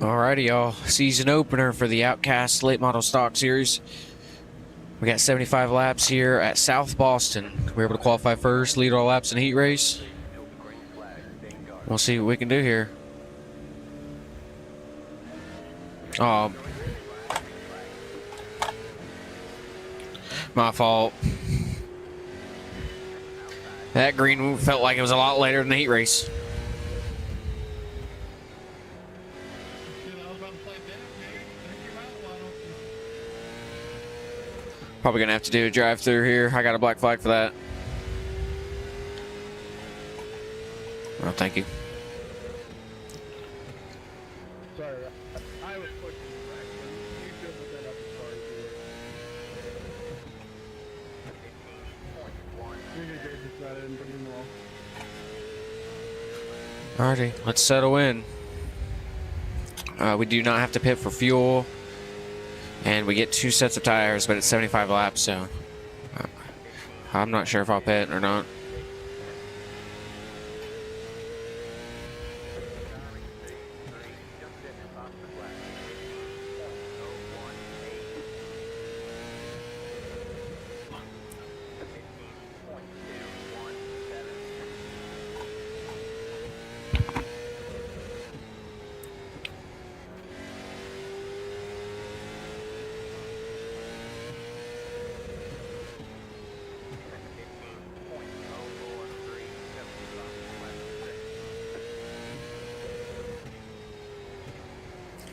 Alrighty, y'all. Season opener for the Outcast Late Model Stock Series. We got 75 laps here at South Boston. We were able to qualify first, lead all laps in heat race. We'll see what we can do here. My fault. That green felt like it was a lot later than the heat race. Probably gonna have to do a drive through here. I got a black flag for that. Oh, thank you. Sorry, I was pushing the track. You should have been up as far as you were. You're good, just got it in pretty well. Alrighty, let's settle in. We do not have to pit for fuel. And we get 2 sets of tires, but it's 75 laps, so I'm not sure if I'll pit or not.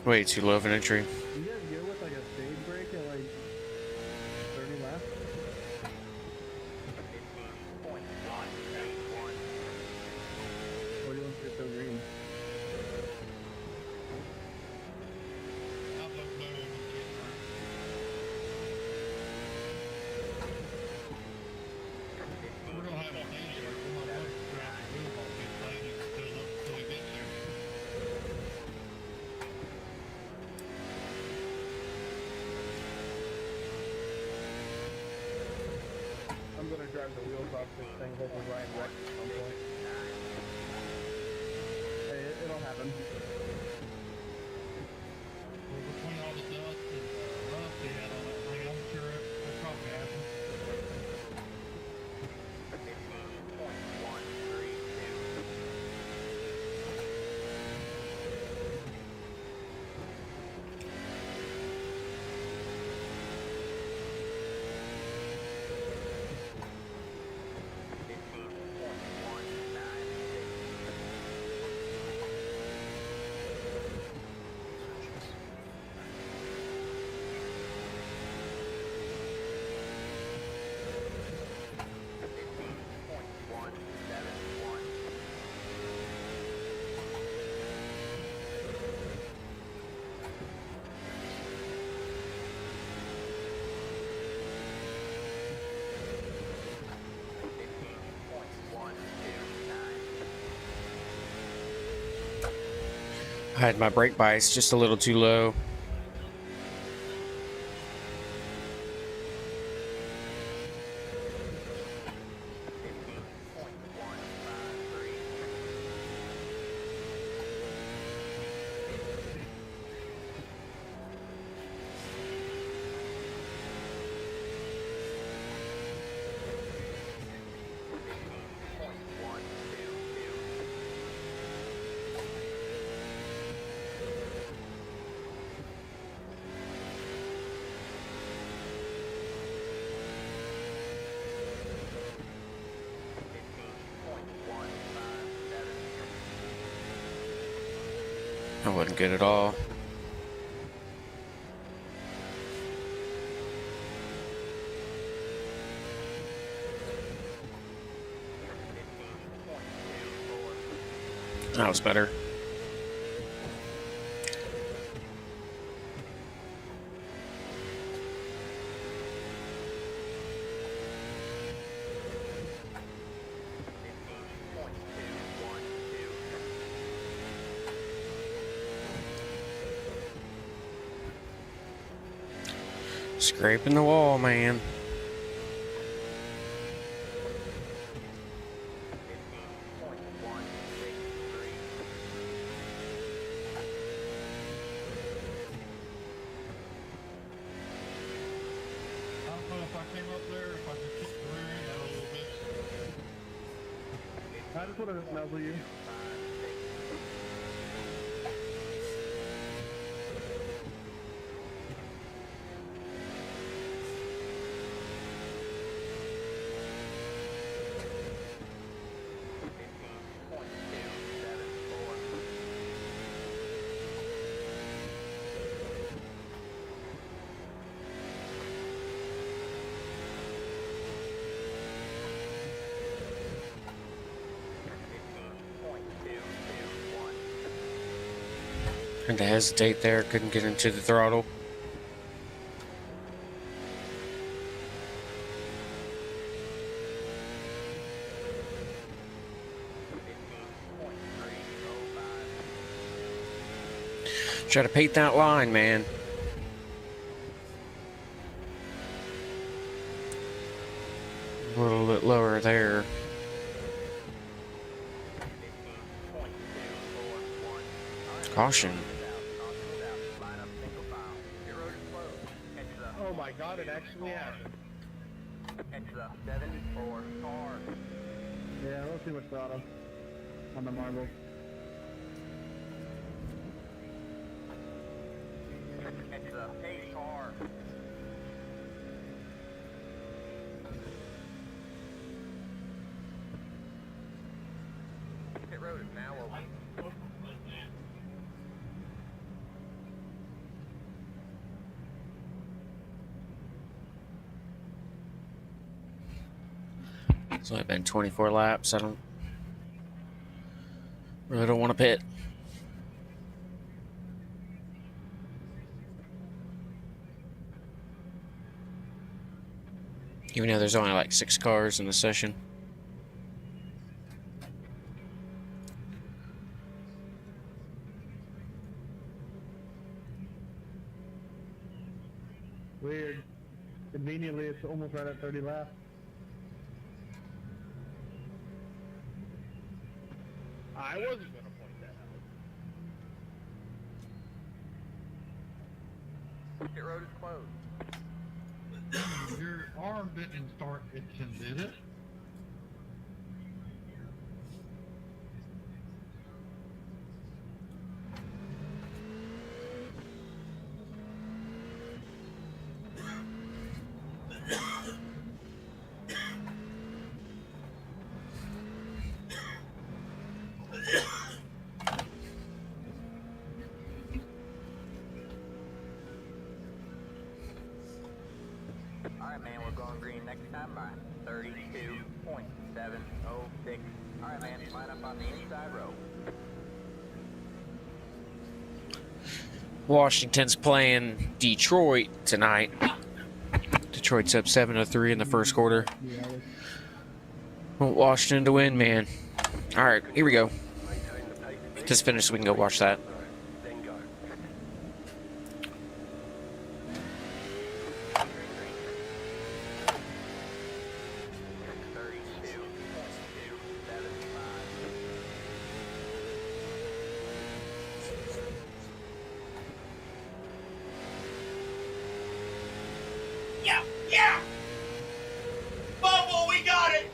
Way too low of an entry. You guys go with like a stage break at like 30 laps? What do you want to get so green? I'm gonna drive the wheels off this thing, hoping Ryan wrecks at some point. Hey, it'll happen. Well, between all the dust and rust they had on that thing, I'm sure it'll probably happen. I had my brake bias just a little too low. That wasn't good at all. That was better. Scraping the wall, man. I just want to nuzzle you. Had to hesitate there, couldn't get into the throttle. Try to paint that line, man. A little bit lower there. Caution. Oh my god, it actually happened. Yeah, let's see what's throttle on the marble. Pit road is now open. It's only been 24 laps. I really don't want to pit. Even though there's only like 6 cars in the session. Weird. Conveniently, it's almost right at 30 laps. I wasn't gonna point that out. Pit road is closed. Your arm didn't start itching, did it? Alright, man, we're going green next time by 32.706. Alright, man, line up on the inside row. Washington's playing Detroit tonight. Detroit's up 7-3 in the first quarter. Want Washington to win, man. All right, here we go. Just finished so we can go watch that. Yeah, yeah! Bubble, we got it!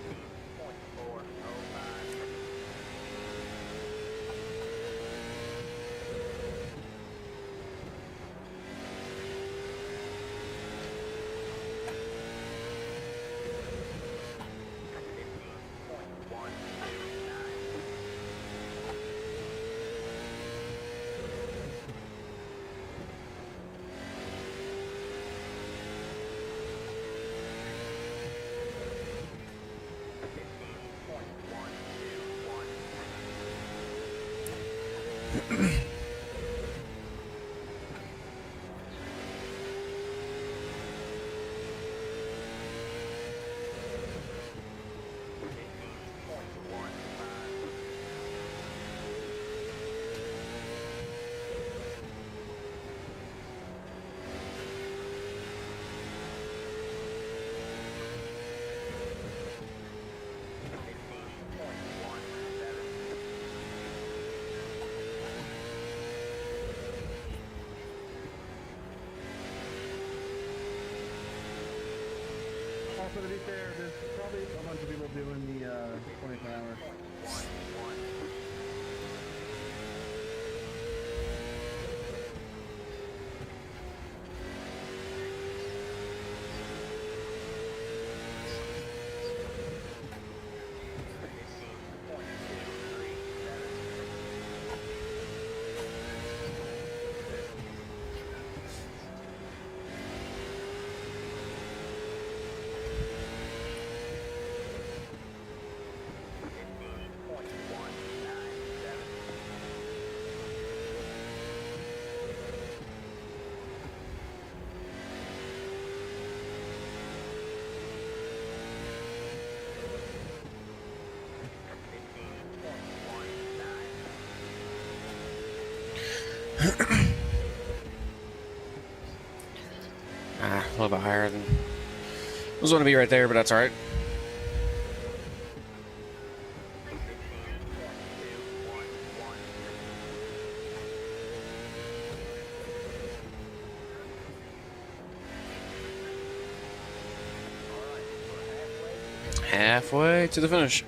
A little bit higher than was going to be right there, but that's all right. Halfway to the finish.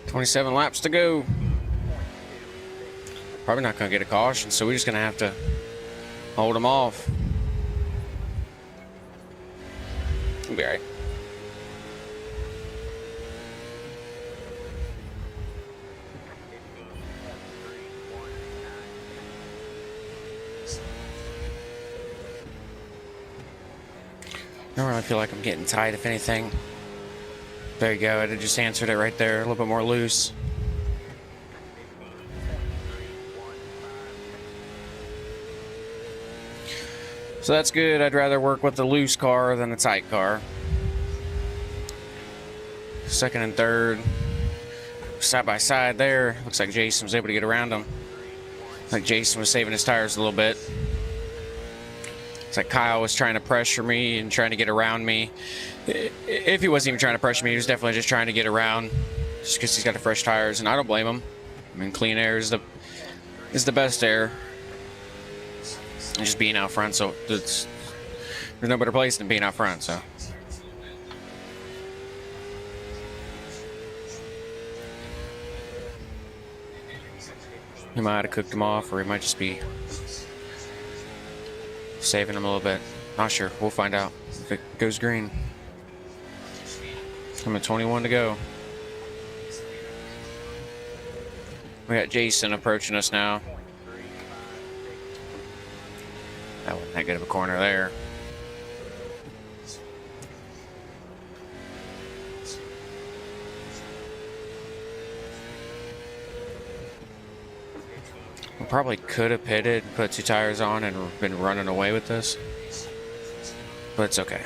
$27 laps to go. Probably not going to get a caution, so we're just going to have to hold them off. We'll be all right. I don't really feel like I'm getting tight, if anything. There you go. I just answered it right there. A little bit more loose. So that's good. I'd rather work with the loose car than the tight car. Second and third. Side by side there. Looks like Jason was able to get around him. Like Jason was saving his tires a little bit. It's like Kyle was trying to pressure me and trying to get around me. If he wasn't even trying to pressure me, he was definitely just trying to get around, just because he's got the fresh tires, and I don't blame him. I mean, clean air is the best air. And just being out front, so there's no better place than being out front. So. He might have cooked him off, or he might just be saving him a little bit. Not sure. We'll find out if it goes green. I'm at 21 to go. We got Jason approaching us now. That wasn't that good of a corner there. We probably could have pitted, put 2 tires on, and been running away with this. But it's okay.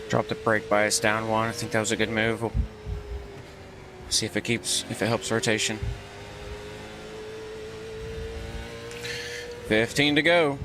Drop the brake bias down one. I think that was a good move. We'll see if it helps rotation. 15 to go.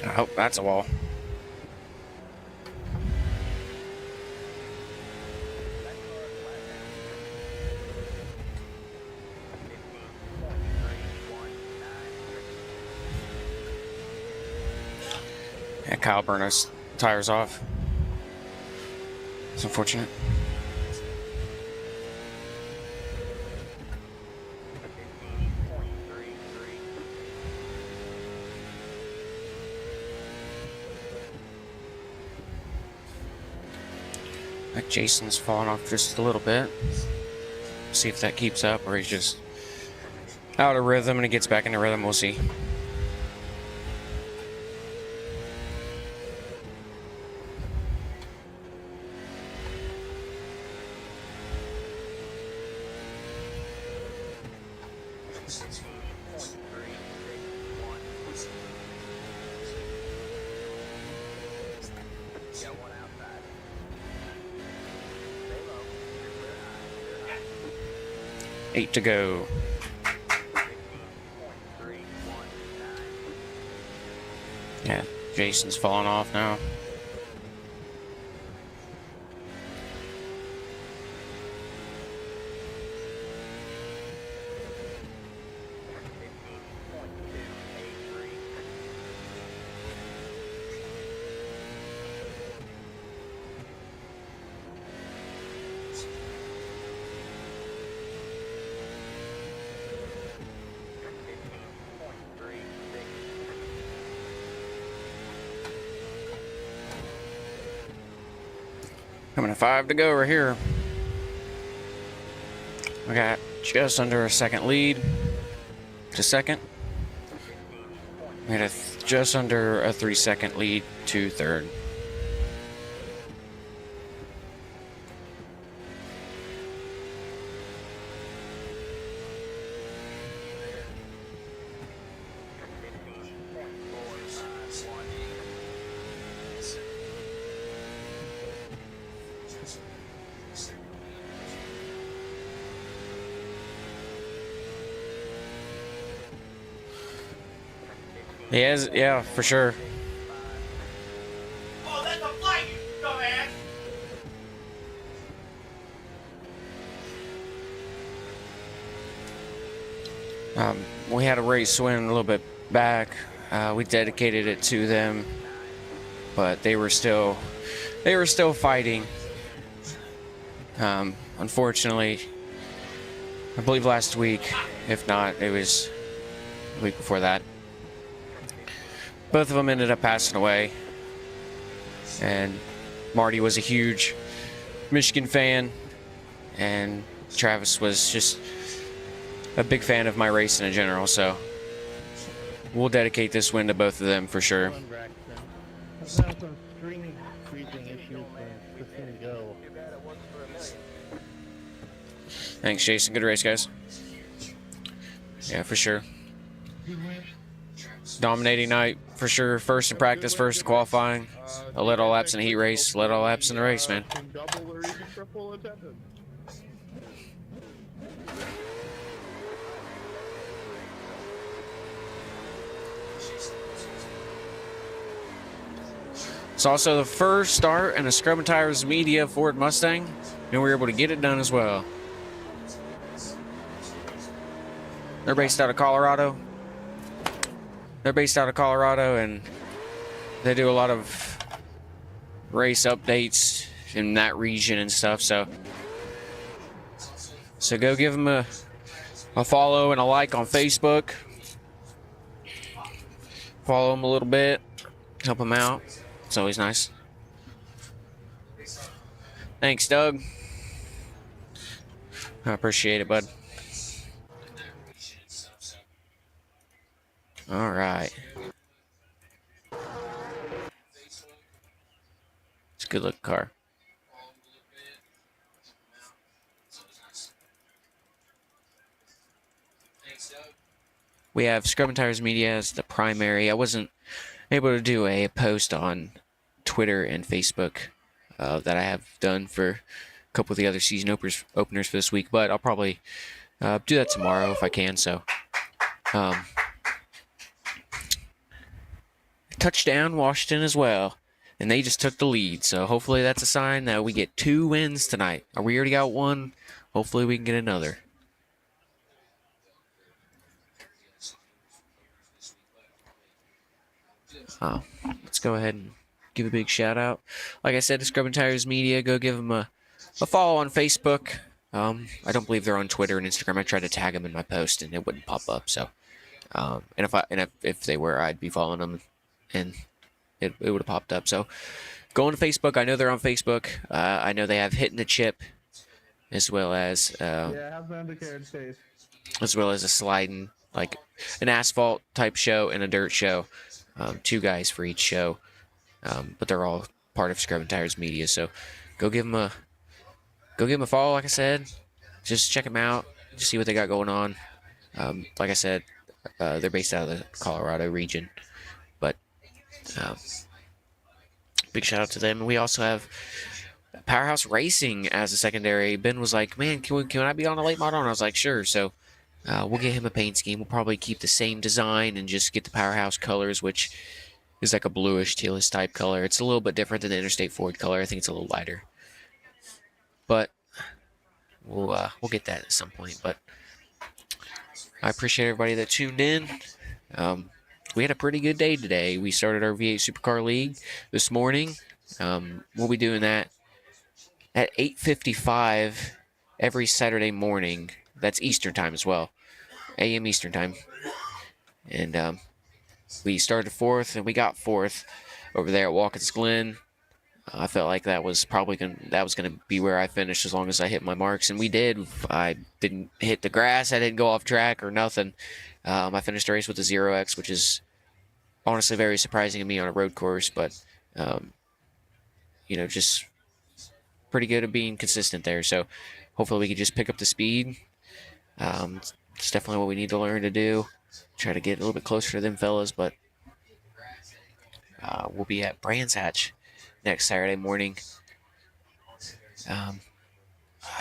I hope that's a wall. Yeah, Kyle burned his tires off. It's unfortunate. Like Jason's falling off just a little bit. See if that keeps up, or he's just out of rhythm and he gets back into rhythm. We'll see. Eight to go. Yeah, Jason's falling off now. Coming to 5 to go right here. We got just under a second lead to second. We had just under a 3-second lead to third. He has, yeah, for sure. Oh, that's a flight, you dumbass! We had a race win a little bit back. We dedicated it to them, but they were still fighting. Unfortunately, I believe last week, if not, it was the week before that. Both of them ended up passing away, and Marty was a huge Michigan fan, and Travis was just a big fan of my racing in general, so we'll dedicate this win to both of them for sure. One Braxton. I've had some screen freezing issues since the go. Thanks, Jason. Good race, guys. Yeah, for sure. Dominating night, for sure. First in practice, first in qualifying. I led all laps in the heat race, led all laps in the race, man. Double or even triple attendance. It's also the first start in a Scrub and Tires Media Ford Mustang, and we were able to get it done as well. They're based out of Colorado. And they do a lot of race updates in that region and stuff, so go give them a follow and a like on Facebook. follow him a little bit, help him out. It's always nice. Thanks, Doug. I appreciate it, bud. All right. It's a good looking car. We have Scrubbing Tires Media as the primary. I wasn't able to do a post on Twitter and Facebook that I have done for a couple of the other season openers for this week, but I'll probably do that tomorrow if I can. So, touchdown Washington as well, and they just took the lead. So hopefully that's a sign that we get 2 wins tonight. We already got 1. Hopefully we can get another. Let's go ahead and give a big shout out. Like I said, to Scrubbing Tires Media, go give them a follow on Facebook. I don't believe they're on Twitter and Instagram. I tried to tag them in my post and it wouldn't pop up. So, and if they were, I'd be following them, and it would have popped up. So, go on to Facebook. I know they're on Facebook. I know they have Hitting the Chip, as well as Yeah, have the undercarriage safe. as well as a sliding, like an asphalt type show and a dirt show. 2 guys for each show, but they're all part of Scrubbing Tires Media. So go give them a follow. Like I said, just check them out, just see what they got going on. Like I said, they're based out of the Colorado region, but big shout out to them. And we also have Powerhouse Racing as a secondary. Ben was like, "Man, can I be on a late model?" And I was like, "Sure." So we'll get him a paint scheme. We'll probably keep the same design and just get the Powerhouse colors, which is like a bluish, tealish type color. It's a little bit different than the Interstate Ford color. I think it's a little lighter. But we'll get that at some point. But I appreciate everybody that tuned in. We had a pretty good day today. We started our V8 Supercar League this morning. We'll be doing that at 8:55 every Saturday morning. That's Eastern time as well, a.m. Eastern time. And we started 4th, and we got 4th over there at Watkins Glen. I felt like that was gonna be where I finished as long as I hit my marks, and we did. I didn't hit the grass. I didn't go off track or nothing. I finished the race with a 0x, which is honestly very surprising to me on a road course, but just pretty good at being consistent there. So hopefully we can just pick up the speed. It's definitely what we need to learn to do. Try to get a little bit closer to them fellas, but we'll be at Brands Hatch next Saturday morning. I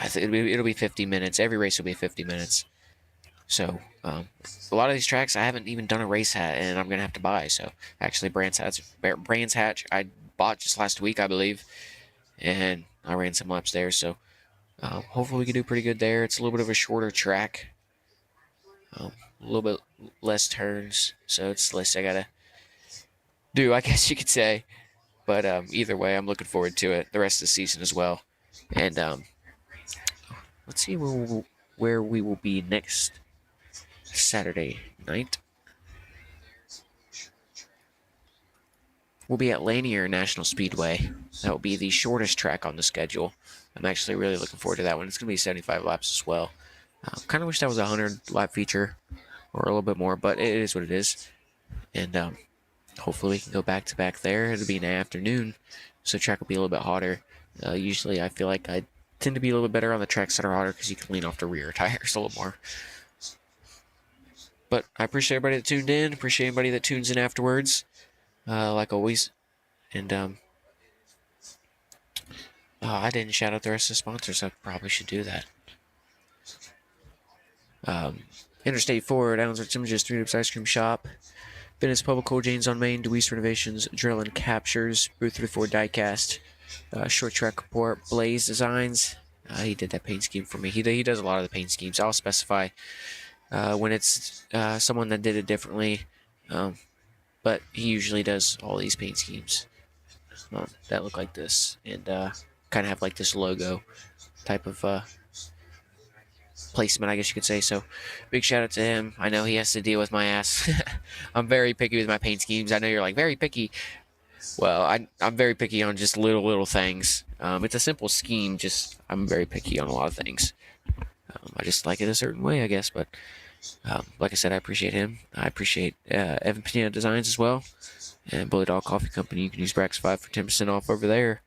think it'll be 50 minutes. Every race will be 50 minutes. So a lot of these tracks I haven't even done a race hat, and I'm gonna have to buy. So actually, Brands Hatch I bought just last week, I believe, and I ran some laps there. So hopefully we can do pretty good there. It's a little bit of a shorter track, a little bit less turns, so it's less I gotta do, I guess you could say. But either way, I'm looking forward to it the rest of the season as well. And let's see where we will be next Saturday night. We'll be at Lanier National Speedway. That will be the shortest track on the schedule. I'm actually really looking forward to that one. It's going to be 75 laps as well. Kind of wish that was a 100-lap feature or a little bit more, but it is what it is. And hopefully we can go back-to-back there. It'll be in the afternoon, so the track will be a little bit hotter. Usually I feel like I tend to be a little bit better on the tracks that are hotter because you can lean off the rear tires a little more. But I appreciate everybody that tuned in. Appreciate anybody that tunes in afterwards, like always. And I didn't shout out the rest of the sponsors. I probably should do that. Interstate Ford, Allensworth Images, 3 Hoops Ice Cream Shop, Venice Public Coal Janes on Main, Deweese Renovations, Drill and Captures, Booth 34 Diecast, Short Track Report, Blaze Designs. He did that paint scheme for me. He does a lot of the paint schemes. I'll specify when it's someone that did it differently, but he usually does all these paint schemes that look like this and kind of have like this logo type of placement, I guess you could say. So, big shout out to him. I know he has to deal with my ass. I'm very picky with my paint schemes. I know you're like very picky. Well, I'm very picky on just little things. It's a simple scheme. Just I'm very picky on a lot of things. I just like it a certain way, I guess. But like I said, I appreciate him. I appreciate Evan Pineda Designs as well, and Bully Dog Coffee Company. You can use Brax5 for 10% off over there.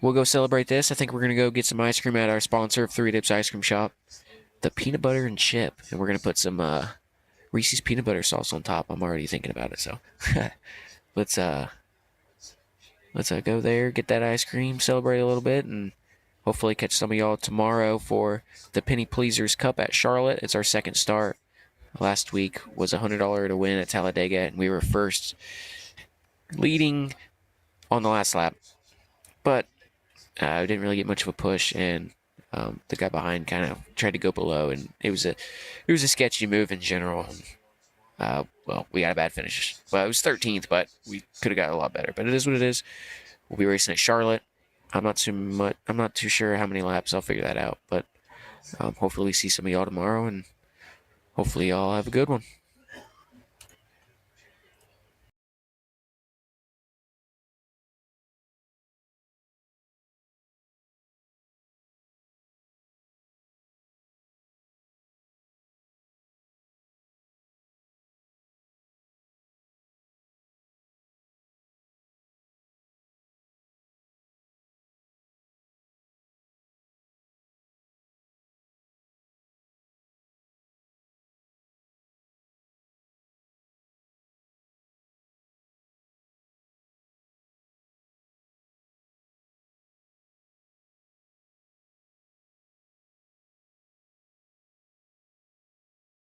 We'll go celebrate this. I think we're gonna go get some ice cream at our sponsor of Three Dips Ice Cream Shop, the peanut butter and chip, and we're gonna put some Reese's peanut butter sauce on top. I'm already thinking about it. So let's go there, get that ice cream, celebrate a little bit, and hopefully catch some of y'all tomorrow for the Penny Pleasers Cup at Charlotte. It's our second start. Last week was $100 to win at Talladega, and we were first, leading on the last lap. But we didn't really get much of a push, and the guy behind kind of tried to go below, and it was a sketchy move in general. Well, we got a bad finish. Well, it was 13th, but we could have got a lot better. But it is what it is. We'll be racing at Charlotte. I'm not too sure how many laps. I'll figure that out. But hopefully see some of y'all tomorrow, and hopefully y'all have a good one.